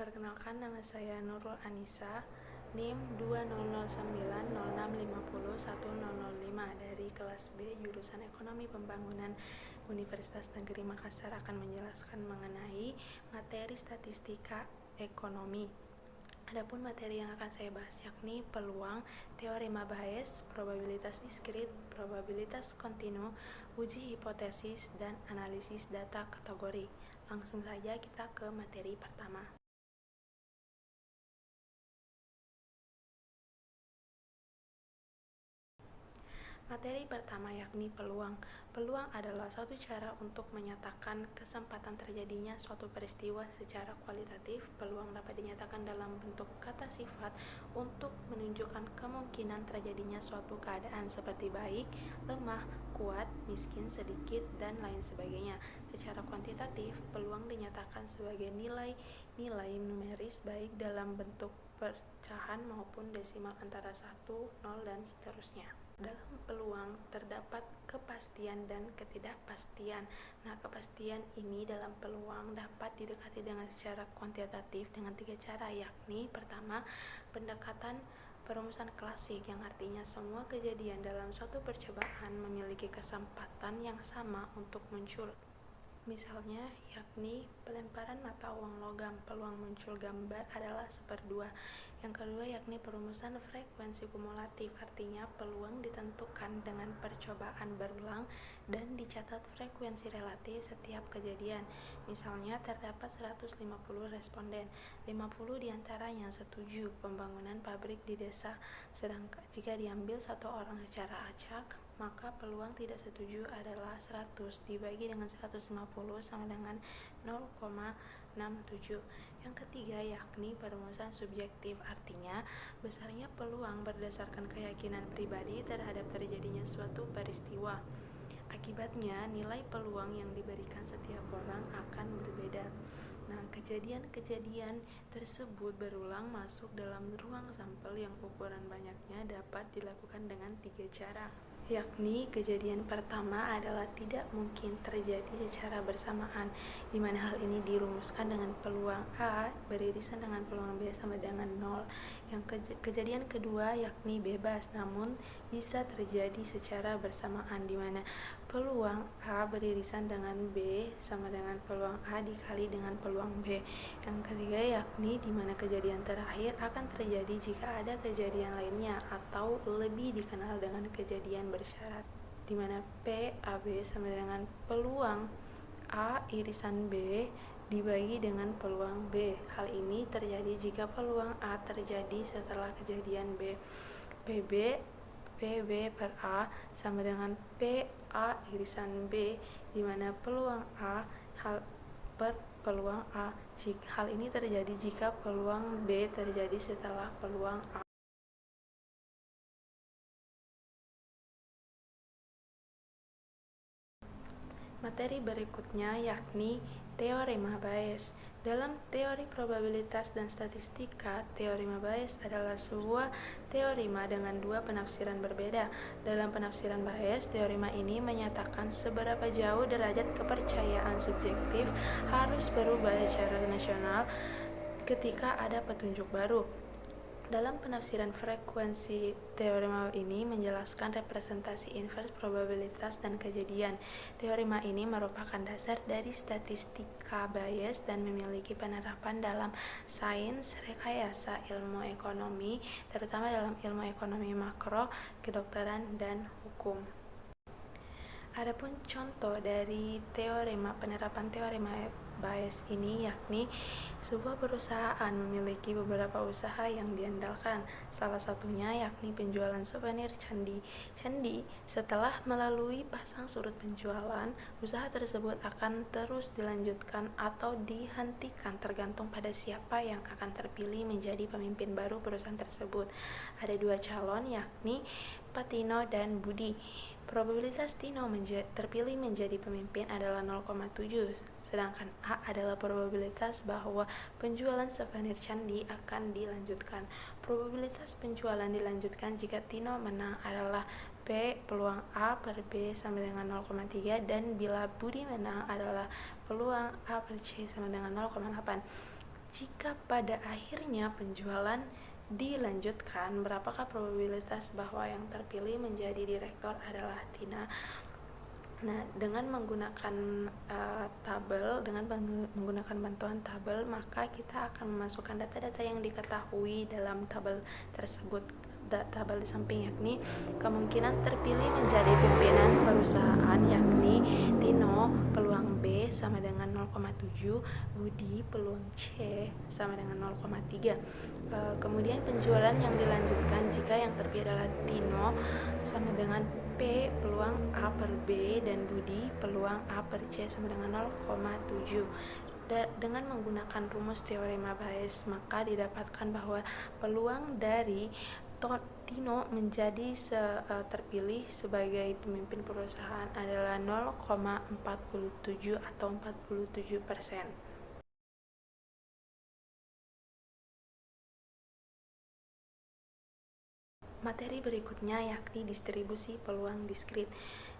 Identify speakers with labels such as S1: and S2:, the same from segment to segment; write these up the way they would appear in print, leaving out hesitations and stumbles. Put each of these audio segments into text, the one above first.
S1: Perkenalkan, nama saya Nurul Anissa, NIM 200906501005 dari kelas B jurusan Ekonomi Pembangunan Universitas Negeri Makassar akan menjelaskan mengenai materi statistika ekonomi. Adapun materi yang akan saya bahas yakni peluang, teorema Bayes, probabilitas diskrit, probabilitas kontinu, uji hipotesis, dan analisis data kategori. Langsung saja kita ke materi pertama. Materi pertama yakni peluang. Peluang adalah suatu cara untuk menyatakan kesempatan terjadinya suatu peristiwa secara kualitatif. Peluang dapat dinyatakan dalam bentuk kata sifat untuk menunjukkan kemungkinan terjadinya suatu keadaan seperti baik, lemah, kuat, miskin, sedikit, dan lain sebagainya. Secara kuantitatif, peluang dinyatakan sebagai nilai numeris baik dalam bentuk pecahan maupun desimal antara 1, 0, dan seterusnya. Dalam peluang terdapat kepastian dan ketidakpastian. Nah, kepastian ini dalam peluang dapat didekati dengan secara kuantitatif dengan 3 cara, yakni pertama, pendekatan perumusan klasik yang artinya semua kejadian dalam suatu percobaan memiliki kesempatan yang sama untuk muncul. Misalnya, yakni pelemparan mata uang logam, peluang muncul gambar adalah 1/2. Yang kedua yakni perumusan frekuensi kumulatif, artinya peluang ditentukan dengan percobaan berulang dan dicatat frekuensi relatif setiap kejadian. Misalnya terdapat 150 responden, 50 diantaranya setuju pembangunan pabrik di desa, sedangkan jika diambil satu orang secara acak, maka peluang tidak setuju adalah 100 dibagi dengan 150 sama dengan 0,67. Yang ketiga yakni perumusan subjektif, artinya besarnya peluang berdasarkan keyakinan pribadi terhadap terjadinya suatu peristiwa. Akibatnya, nilai peluang yang diberikan setiap orang akan berbeda. Nah, kejadian-kejadian tersebut berulang masuk dalam ruang sampel yang ukuran banyaknya dapat dilakukan dengan 3 cara. Yakni kejadian pertama adalah tidak mungkin terjadi secara bersamaan, di mana hal ini dirumuskan dengan peluang A beririsan dengan peluang B sama dengan 0. Yang kejadian kedua yakni bebas, namun bisa terjadi secara bersamaan, di mana peluang A beririsan dengan B sama dengan peluang A dikali dengan peluang B. Yang ketiga yakni di mana kejadian terakhir akan terjadi jika ada kejadian lainnya atau lebih dikenal dengan kejadian bersyarat, di mana PAB sama dengan peluang A irisan B dibagi dengan peluang B. Hal ini terjadi jika peluang A terjadi setelah kejadian B. PB per A sama dengan PA irisan B, di mana peluang A per peluang A. Hal ini terjadi jika peluang B terjadi setelah peluang A. Materi berikutnya yakni teorema Bayes. Dalam teori probabilitas dan statistika, teorema Bayes adalah sebuah teorema dengan 2 penafsiran berbeda. Dalam penafsiran Bayes, teorema ini menyatakan seberapa jauh derajat kepercayaan subjektif harus berubah secara nasional ketika ada petunjuk baru. Dalam penafsiran frekuensi, teorema ini menjelaskan representasi invers probabilitas dan kejadian. Teorema ini merupakan dasar dari statistika Bayes dan memiliki penerapan dalam sains rekayasa ilmu ekonomi, terutama dalam ilmu ekonomi makro, kedokteran, dan hukum. Adapun contoh dari penerapan teorema Bayes ini yakni sebuah perusahaan memiliki beberapa usaha yang diandalkan. Salah satunya yakni penjualan souvenir candi. Setelah melalui pasang surut penjualan, usaha tersebut akan terus dilanjutkan atau dihentikan tergantung pada siapa yang akan terpilih menjadi pemimpin baru perusahaan tersebut. Ada 2 calon yakni Patino dan Budi. Probabilitas Tino terpilih menjadi pemimpin adalah 0,7, sedangkan A adalah probabilitas bahwa penjualan souvenir candi akan dilanjutkan. Probabilitas penjualan dilanjutkan jika Tino menang adalah P peluang A per B sama dengan 0,3, dan bila Budi menang adalah peluang A per C sama dengan 0,8. Jika pada akhirnya penjualan dilanjutkan, berapakah probabilitas bahwa yang terpilih menjadi direktur adalah Tina? Nah, dengan menggunakan menggunakan bantuan tabel, maka kita akan memasukkan data-data yang diketahui dalam tabel tersebut. Tabel di samping, yakni kemungkinan terpilih menjadi pimpinan perusahaan, yakni Tino peluang B sama dengan 0,7, Budi peluang C sama dengan 0,3. Kemudian penjualan yang dilanjutkan jika yang terpilih adalah Tino sama dengan P peluang A per B dan Budi peluang A per C sama dengan 0,7. Dengan menggunakan rumus teorema Bayes, maka didapatkan bahwa peluang dari Tino menjadi terpilih sebagai pemimpin perusahaan adalah 0,47 atau 47%. Materi berikutnya yakni distribusi peluang diskrit.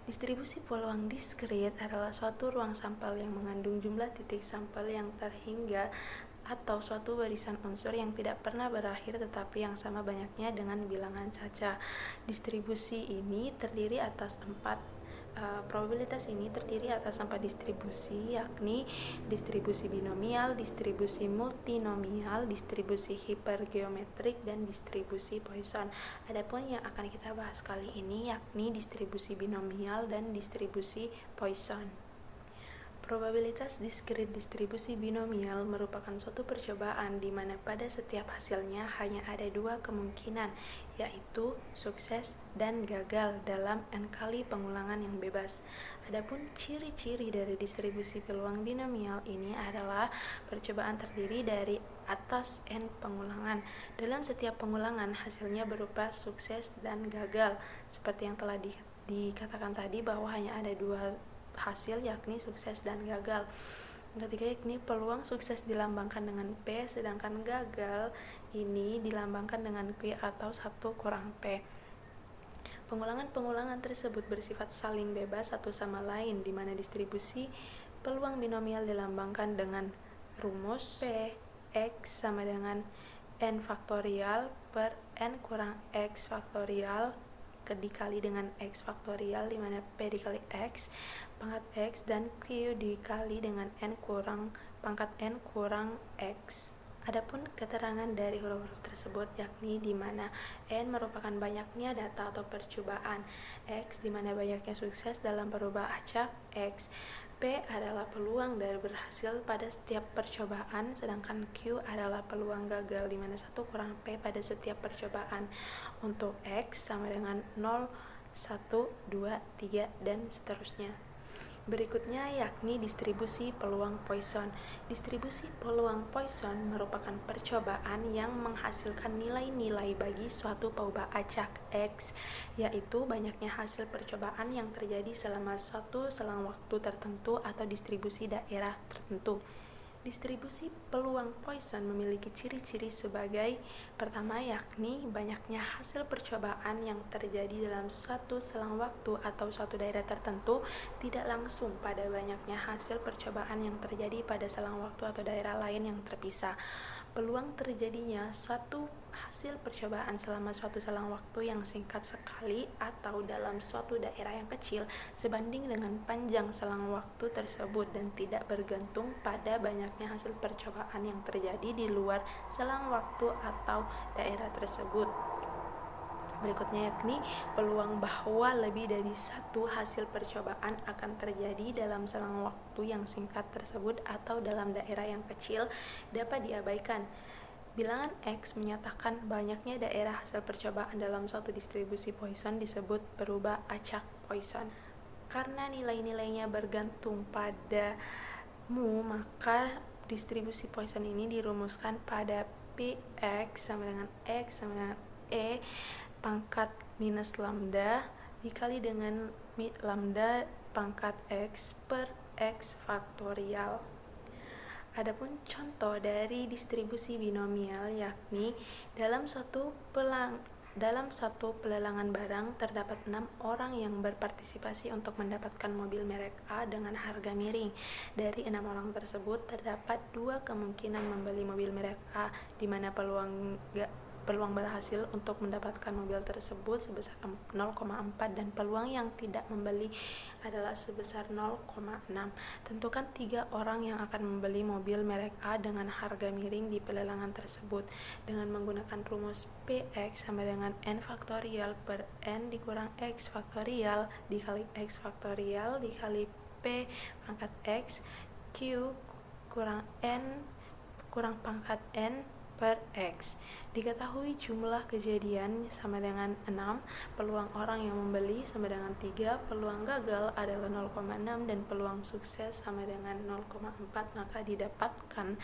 S1: Distribusi peluang diskrit adalah suatu ruang sampel yang mengandung jumlah titik sampel yang terhingga atau suatu barisan unsur yang tidak pernah berakhir tetapi yang sama banyaknya dengan bilangan caca. Distribusi ini terdiri atas probabilitas ini terdiri atas 4 distribusi, yakni distribusi binomial, distribusi multinomial, distribusi hipergeometrik, dan distribusi Poisson. Adapun yang akan kita bahas kali ini yakni distribusi binomial dan distribusi Poisson. Probabilitas diskrit distribusi binomial merupakan suatu percobaan di mana pada setiap hasilnya hanya ada 2 kemungkinan, yaitu sukses dan gagal dalam n kali pengulangan yang bebas. Adapun ciri-ciri dari distribusi peluang binomial ini adalah percobaan terdiri dari atas n pengulangan. Dalam setiap pengulangan hasilnya berupa sukses dan gagal, seperti yang telah dikatakan tadi bahwa hanya ada 2 hasil, yakni sukses dan gagal. Ketiga yakni peluang sukses dilambangkan dengan P, sedangkan gagal ini dilambangkan dengan Q atau 1 kurang P. Pengulangan-pengulangan tersebut bersifat saling bebas satu sama lain, di mana distribusi peluang binomial dilambangkan dengan rumus P X sama dengan N faktorial per N kurang X faktorial dikali dengan X faktorial, di mana P dikali X pangkat X dan Q dikali dengan N kurang pangkat N kurang X. Adapun keterangan dari huruf-huruf tersebut yakni di mana N merupakan banyaknya data atau percobaan, X di mana banyaknya sukses dalam perubah acak, X. P adalah peluang dari berhasil pada setiap percobaan, sedangkan Q adalah peluang gagal di mana 1 kurang P pada setiap percobaan. Untuk X sama dengan 0, 1, 2, 3, dan seterusnya. Berikutnya yakni distribusi peluang Poisson. Distribusi peluang Poisson merupakan percobaan yang menghasilkan nilai-nilai bagi suatu peubah acak X, yaitu banyaknya hasil percobaan yang terjadi selama suatu selang waktu tertentu atau distribusi daerah tertentu. Distribusi peluang Poisson memiliki ciri-ciri sebagai pertama yakni banyaknya hasil percobaan yang terjadi dalam suatu selang waktu atau suatu daerah tertentu tidak langsung pada banyaknya hasil percobaan yang terjadi pada selang waktu atau daerah lain yang terpisah. Peluang terjadinya suatu hasil percobaan selama suatu selang waktu yang singkat sekali atau dalam suatu daerah yang kecil sebanding dengan panjang selang waktu tersebut dan tidak bergantung pada banyaknya hasil percobaan yang terjadi di luar selang waktu atau daerah tersebut. Berikutnya yakni peluang bahwa lebih dari satu hasil percobaan akan terjadi dalam selang waktu yang singkat tersebut atau dalam daerah yang kecil dapat diabaikan. Bilangan X menyatakan banyaknya daerah hasil percobaan dalam suatu distribusi Poisson disebut berubah acak Poisson. Karena nilai-nilainya bergantung pada mu, maka distribusi Poisson ini dirumuskan pada Px sama dengan X sama dengan E pangkat minus lambda dikali dengan lambda pangkat X per X faktorial. Adapun contoh dari distribusi binomial yakni dalam suatu Dalam suatu pelelangan barang, terdapat 6 orang yang berpartisipasi untuk mendapatkan mobil merek A dengan harga miring. Dari 6 orang tersebut, terdapat 2 kemungkinan membeli mobil merek A, di mana peluang berhasil untuk mendapatkan mobil tersebut sebesar 0,4 dan peluang yang tidak membeli adalah sebesar 0,6. Tentukan 3 orang yang akan membeli mobil merek A dengan harga miring di pelelangan tersebut dengan menggunakan rumus PX sama dengan N faktorial per N dikurang X faktorial dikali X faktorial dikali P pangkat X Q kurang N kurang pangkat N per X. Diketahui jumlah kejadian sama dengan 6, peluang orang yang membeli sama dengan 3, peluang gagal adalah 0,6 dan peluang sukses sama dengan 0,4, maka didapatkan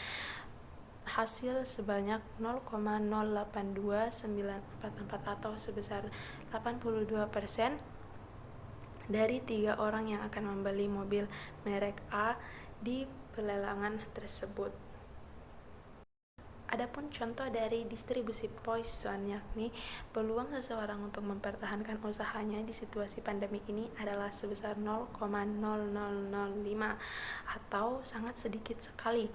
S1: hasil sebanyak 0,082944 atau sebesar 82% dari 3 orang yang akan membeli mobil merek A di pelelangan tersebut. Adapun contoh dari distribusi Poisson, yakni peluang seseorang untuk mempertahankan usahanya di situasi pandemi ini adalah sebesar 0,0005 atau sangat sedikit sekali.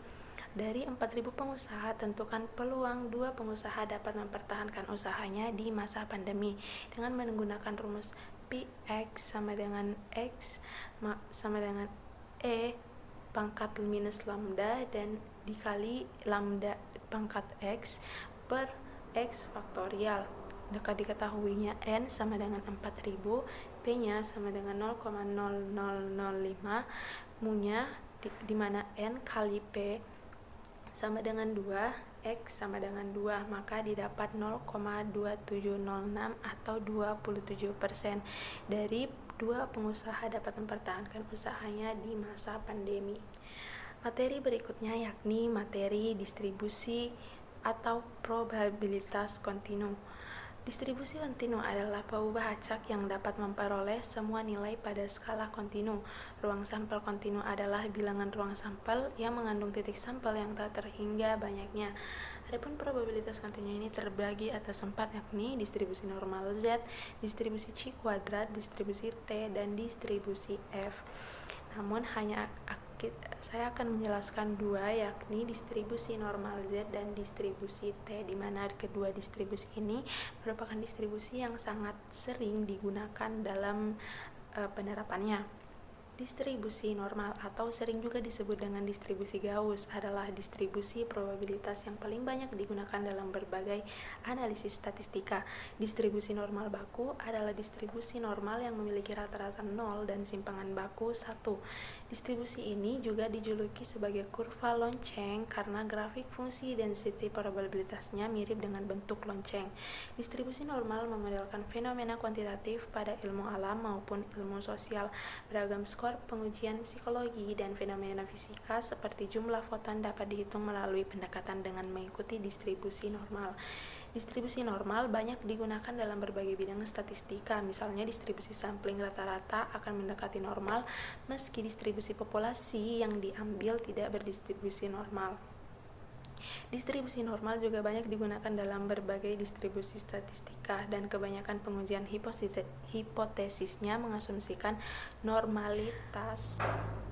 S1: Dari 4.000 pengusaha, tentukan peluang 2 pengusaha dapat mempertahankan usahanya di masa pandemi dengan menggunakan rumus PX sama dengan X sama dengan E pangkat minus lambda dan dikali lambda pangkat X per X faktorial. Jika diketahuinya N sama dengan 4.000, P-nya sama dengan 0,0005, mu-nya di mana N kali P sama dengan 2, X sama dengan 2, maka didapat 0,2706 atau 27% dari 2 pengusaha dapat mempertahankan usahanya di masa pandemi. Materi berikutnya yakni materi distribusi atau probabilitas kontinu. Distribusi kontinu adalah peubah acak yang dapat memperoleh semua nilai pada skala kontinu. Ruang sampel kontinu adalah bilangan ruang sampel yang mengandung titik sampel yang tak terhingga banyaknya. Adapun probabilitas kontinu ini terbagi atas 4, yakni distribusi normal Z, distribusi C kuadrat, distribusi T, dan distribusi F. Namun saya akan menjelaskan 2, yakni distribusi normal Z dan distribusi T, di mana kedua distribusi ini merupakan distribusi yang sangat sering digunakan dalam penerapannya. Distribusi normal atau sering juga disebut dengan distribusi Gauss adalah distribusi probabilitas yang paling banyak digunakan dalam berbagai analisis statistika. Distribusi normal baku adalah distribusi normal yang memiliki rata-rata 0 dan simpangan baku 1. Distribusi ini juga dijuluki sebagai kurva lonceng karena grafik fungsi density probabilitasnya mirip dengan bentuk lonceng. Distribusi normal memodelkan fenomena kuantitatif pada ilmu alam maupun ilmu sosial. Beragam skor pengujian psikologi dan fenomena fisika seperti jumlah foton dapat dihitung melalui pendekatan dengan mengikuti distribusi normal. Distribusi normal banyak digunakan dalam berbagai bidang statistika, misalnya distribusi sampling rata-rata akan mendekati normal meski distribusi populasi yang diambil tidak berdistribusi normal. Distribusi normal juga banyak digunakan dalam berbagai distribusi statistika dan kebanyakan pengujian hipotesisnya mengasumsikan normalitas.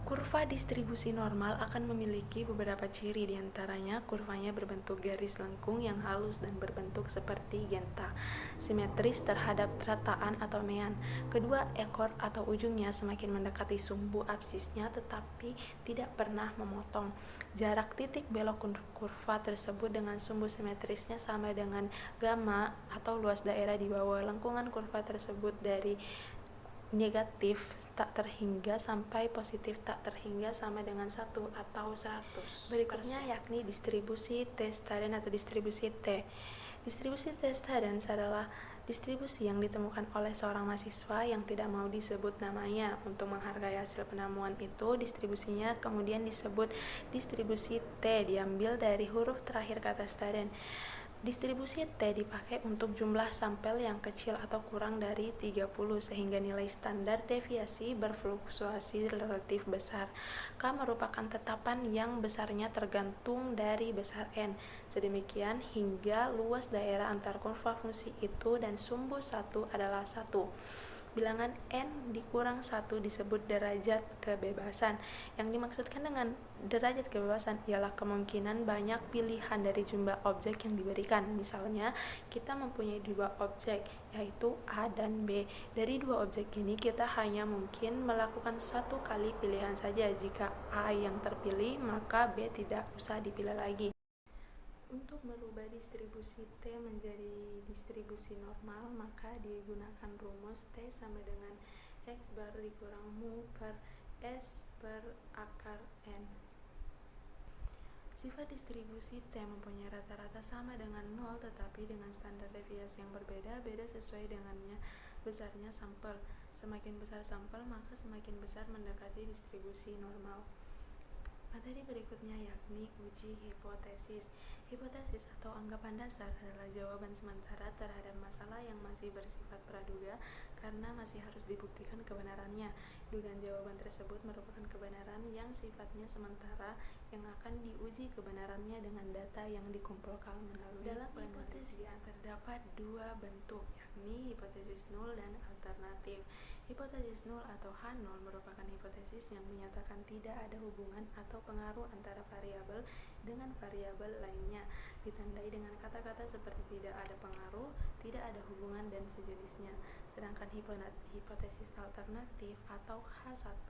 S1: Kurva distribusi normal akan memiliki beberapa ciri, diantaranya kurvanya berbentuk garis lengkung yang halus dan berbentuk seperti genta, simetris terhadap rataan atau mean. Kedua ekor atau ujungnya semakin mendekati sumbu absisnya tetapi tidak pernah memotong. Jarak titik belok kurva tersebut dengan sumbu simetrisnya sama dengan gamma atau luas daerah di bawah lengkungan kurva tersebut dari negatif tak terhingga sampai positif tak terhingga sama dengan 1 atau 100. Berikutnya yakni distribusi T-Student atau distribusi T. Distribusi T-Student adalah distribusi yang ditemukan oleh seorang mahasiswa yang tidak mau disebut namanya. Untuk menghargai hasil penemuan itu, distribusinya kemudian disebut distribusi T, diambil dari huruf terakhir kata student. Distribusi T dipakai untuk jumlah sampel yang kecil atau kurang dari 30 sehingga nilai standar deviasi berfluktuasi relatif besar. K merupakan tetapan yang besarnya tergantung dari besar N. Sedemikian hingga luas daerah antar kurva fungsi itu dan sumbu 1 adalah 1. Bilangan N dikurang 1 disebut derajat kebebasan. Yang dimaksudkan dengan derajat kebebasan ialah kemungkinan banyak pilihan dari jumlah objek yang diberikan. Misalnya, kita mempunyai dua objek, yaitu A dan B. Dari dua objek ini, kita hanya mungkin melakukan satu kali pilihan saja. Jika A yang terpilih, maka B tidak usah dipilih lagi. Untuk merubah distribusi T menjadi distribusi normal, maka digunakan rumus T sama dengan X bar dikurang mu per S per akar N. Sifat distribusi T mempunyai rata-rata sama dengan 0 tetapi dengan standar deviasi yang berbeda-beda sesuai dengannya besarnya sampel. Semakin besar sampel, maka semakin besar mendekati distribusi normal. Materi berikutnya yakni uji hipotesis. Hipotesis atau anggapan dasar adalah jawaban sementara terhadap masalah yang masih bersifat praduga karena masih harus dibuktikan kebenarannya. Dugaan jawaban tersebut merupakan kebenaran yang sifatnya sementara yang akan diuji kebenarannya dengan data yang dikumpulkan melalui dalam hipotesis terdapat dua bentuk, yakni hipotesis nul dan alternatif. Hipotesis nul atau H0 merupakan hipotesis yang menyatakan tidak ada hubungan atau pengaruh antara variabel dengan variabel lainnya, ditandai dengan kata-kata seperti tidak ada pengaruh, tidak ada hubungan, dan sejenisnya. Sedangkan hipotesis alternatif atau H1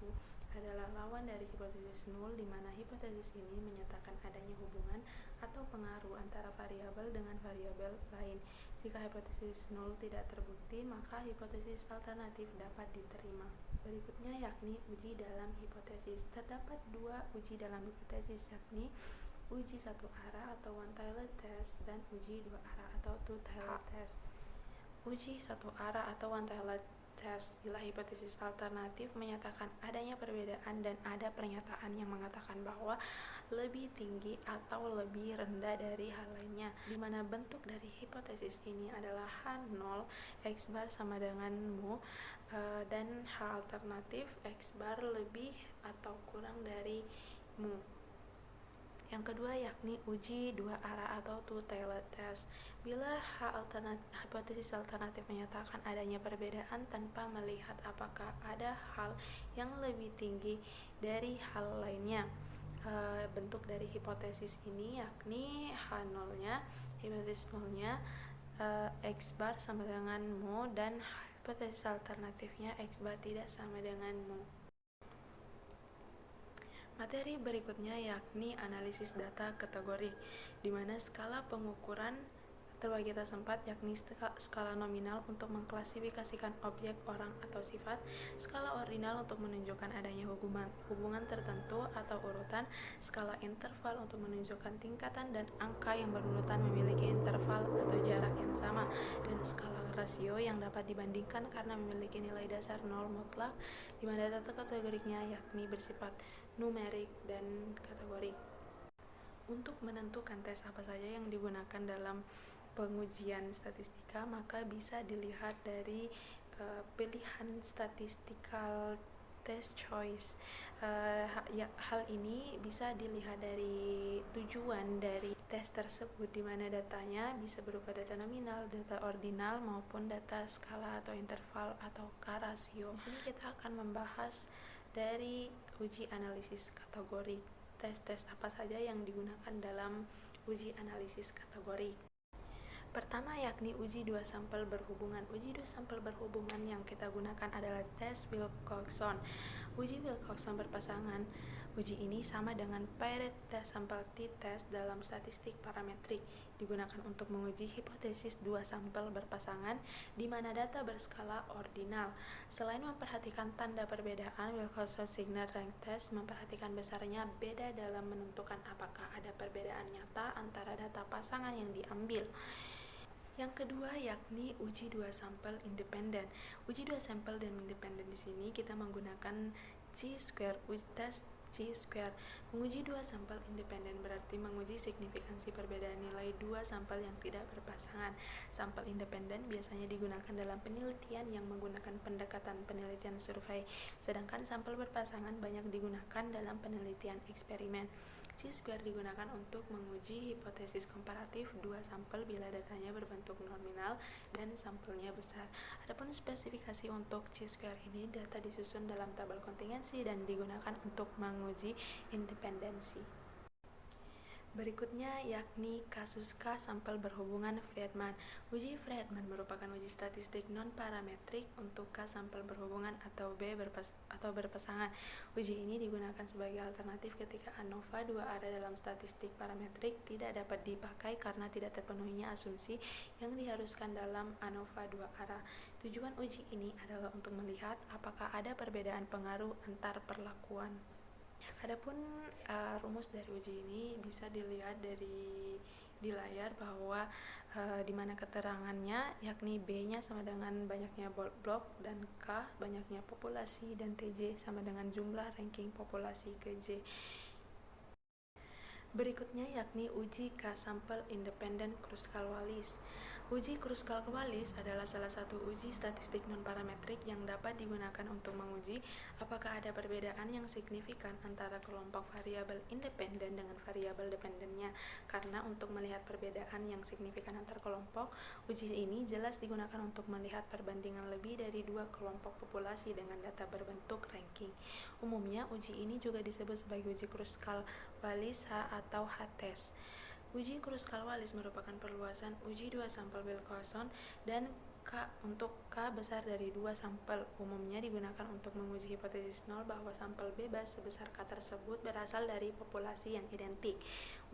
S1: adalah lawan dari hipotesis nul, di mana hipotesis ini menyatakan adanya hubungan atau pengaruh antara variabel dengan variabel lain. Jika hipotesis nul tidak terbukti, maka hipotesis alternatif dapat diterima. Berikutnya yakni uji dalam hipotesis. Terdapat dua uji dalam hipotesis, yakni uji satu arah atau one-tailed test dan uji dua arah atau two-tailed test. Uji satu arah atau one-tailed test bila hipotesis alternatif menyatakan adanya perbedaan dan ada pernyataan yang mengatakan bahwa lebih tinggi atau lebih rendah dari hal lainnya, di mana bentuk dari hipotesis ini adalah H0 X bar sama dengan mu dan H alternatif X bar lebih atau kurang dari mu. Yang kedua yakni uji dua arah atau two-tailed test. Bila hipotesis alternatif menyatakan adanya perbedaan tanpa melihat apakah ada hal yang lebih tinggi dari hal lainnya. Bentuk dari hipotesis ini yakni H0-nya, hipotesis nolnya X bar sama dengan mu dan hipotesis alternatifnya X bar tidak sama dengan mu. Materi berikutnya yakni analisis data kategori, di mana skala pengukuran terbagi atas 4, yakni skala nominal untuk mengklasifikasikan objek, orang, atau sifat, skala ordinal untuk menunjukkan adanya hubungan tertentu atau urutan, skala interval untuk menunjukkan tingkatan dan angka yang berurutan memiliki interval atau jarak yang sama, dan skala rasio yang dapat dibandingkan karena memiliki nilai dasar 0 mutlak, di mana data kategorinya yakni bersifat numerik dan kategori. Untuk menentukan tes apa saja yang digunakan dalam pengujian statistika, maka bisa dilihat dari pilihan statistical test choice. Hal ini bisa dilihat dari tujuan dari tes tersebut, di mana datanya bisa berupa data nominal, data ordinal, maupun data skala atau interval atau K-rasio. Di sini kita akan membahas dari uji analisis kategori. Tes-tes apa saja yang digunakan dalam uji analisis kategori? Pertama yakni uji dua sampel berhubungan. Uji dua sampel berhubungan yang kita gunakan adalah tes Wilcoxon. Uji Wilcoxon berpasangan. Uji ini sama dengan paired test sampel t-test dalam statistik parametrik, digunakan untuk menguji hipotesis dua sampel berpasangan di mana data berskala ordinal. Selain memperhatikan tanda perbedaan, Wilcoxon-Signer rank test memperhatikan besarnya beda dalam menentukan apakah ada perbedaan nyata antara data pasangan yang diambil. Yang kedua yakni uji dua sampel independen. Uji dua sampel dan independen di sini kita menggunakan chi-square test chi-square. Menguji dua sampel independen berarti menguji signifikansi perbedaan nilai dua sampel yang tidak berpasangan. Sampel independen biasanya digunakan dalam penelitian yang menggunakan pendekatan penelitian survei, sedangkan sampel berpasangan banyak digunakan dalam penelitian eksperimen. Chi-square digunakan untuk menguji hipotesis komparatif dua sampel bila datanya berbentuk nominal dan sampelnya besar. Adapun spesifikasi untuk chi-square ini, data disusun dalam tabel kontingensi dan digunakan untuk menguji independensi. Berikutnya yakni kasus K sampel berhubungan Friedman. Uji Friedman merupakan uji statistik non-parametrik untuk K sampel berhubungan atau berpasangan. Uji ini digunakan sebagai alternatif ketika ANOVA dua arah dalam statistik parametrik tidak dapat dipakai karena tidak terpenuhinya asumsi yang diharuskan dalam ANOVA dua arah. Tujuan uji ini adalah untuk melihat apakah ada perbedaan pengaruh antar perlakuan. Adapun rumus dari uji ini bisa dilihat di layar bahwa di mana keterangannya yakni B-nya sama dengan banyaknya blok dan K banyaknya populasi dan TJ sama dengan jumlah ranking populasi ke J. Berikutnya yakni uji K sampel independen Kruskal-Wallis. Uji Kruskal-Wallis adalah salah satu uji statistik non-parametrik yang dapat digunakan untuk menguji apakah ada perbedaan yang signifikan antara kelompok variabel independen dengan variabel dependennya. Karena untuk melihat perbedaan yang signifikan antar kelompok, uji ini jelas digunakan untuk melihat perbandingan lebih dari dua kelompok populasi dengan data berbentuk ranking. Umumnya, uji ini juga disebut sebagai uji Kruskal-Wallis H atau H-test. Uji Kruskal-Wallis merupakan perluasan uji dua sampel Wilcoxon dan untuk K besar dari dua sampel. Umumnya digunakan untuk menguji hipotesis nol bahwa sampel bebas sebesar K tersebut berasal dari populasi yang identik.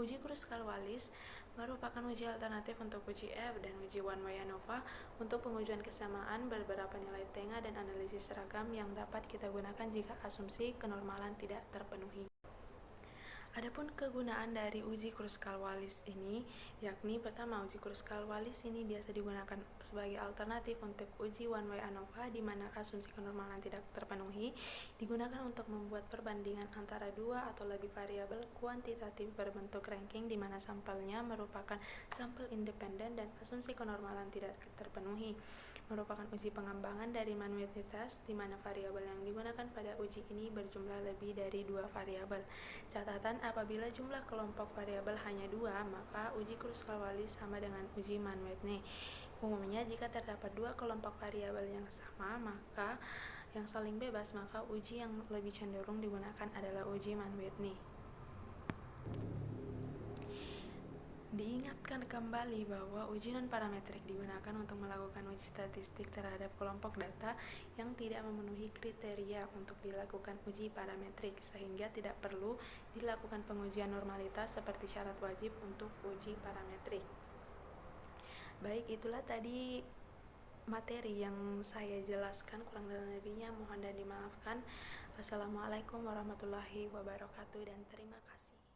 S1: Uji Kruskal-Wallis merupakan uji alternatif untuk uji F dan uji one-way ANOVA untuk pengujian kesamaan beberapa nilai tengah dan analisis seragam yang dapat kita gunakan jika asumsi kenormalan tidak terpenuhi. Adapun kegunaan dari uji Kruskal-Wallis ini yakni pertama, uji Kruskal-Wallis ini biasa digunakan sebagai alternatif untuk uji one-way ANOVA di mana asumsi kenormalan tidak terpenuhi, digunakan untuk membuat perbandingan antara dua atau lebih variabel kuantitatif berbentuk ranking di mana sampelnya merupakan sampel independen dan asumsi kenormalan tidak terpenuhi. Merupakan uji pengembangan dari Mann-Whitney test di mana variabel yang digunakan pada uji ini berjumlah lebih dari dua variabel. Catatan, apabila jumlah kelompok variabel hanya dua, maka uji Kruskal-Wallis sama dengan uji Mann-Whitney. Umumnya jika terdapat dua kelompok variabel yang sama, maka yang saling bebas, maka uji yang lebih cenderung digunakan adalah uji Mann-Whitney. Diingatkan kembali bahwa uji non-parametrik digunakan untuk melakukan uji statistik terhadap kelompok data yang tidak memenuhi kriteria untuk dilakukan uji parametrik, sehingga tidak perlu dilakukan pengujian normalitas seperti syarat wajib untuk uji parametrik. Baik, itulah tadi materi yang saya jelaskan, kurang dan lebihnya mohon dan dimaafkan. Wassalamualaikum warahmatullahi wabarakatuh dan terima kasih.